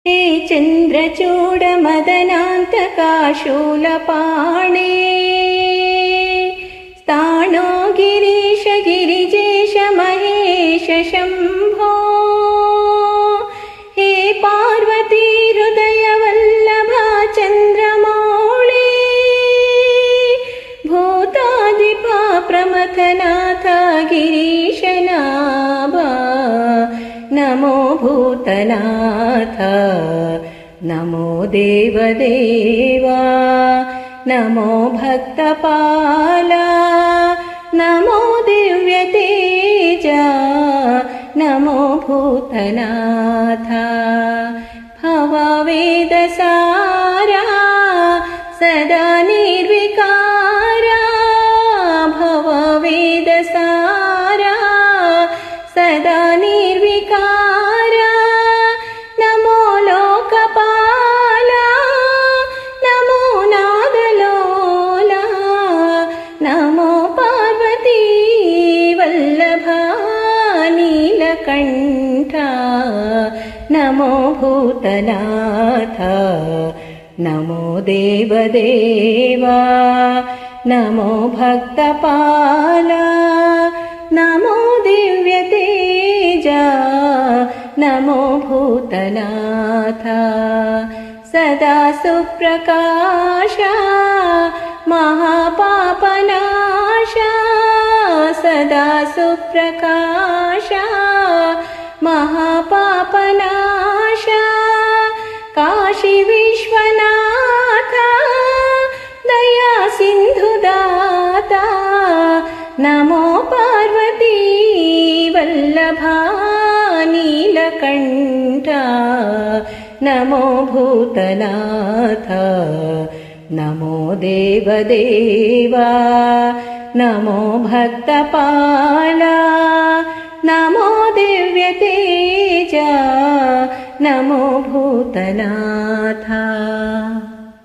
हे चन्द्रचूड मदनान्तका शूलपाणे स्थाणो गिरीश गिरिजेश महेश शम्भो हे पार्वती हृदय वल्लभा चन्द्रमौळे भूतादिपा प्रमथनाथ गिरीशनाभा नमो भूतनाथ नमो देवदेवा नमो भक्तपाला नमो दिव्यतेजा नमो भूतनाथ भववेदसारा सदा निर्विकारा भववेदसारा सदा निर्विकारा नमो लोकपाला नमो नादलोला नमो पार्वती वल्लभा नीलकण्ठा नमो भूतनाथ नमो देवदेवा नमो भक्तपाला नमो दिव्यतेजा नमो भूतनाथ सदा सुप्रकाशा महापापनाशा सदा सुप्रकाशा महापापनाशा काशी विश्वनाथ दया सिन्धुदाता नमो पार्वती वल्लभा नीलकण्ठा नमो भूतनाथ नमो देवदेवा नमो भक्तपाला नमो दिव्यतेजा नमो भूतनाथ।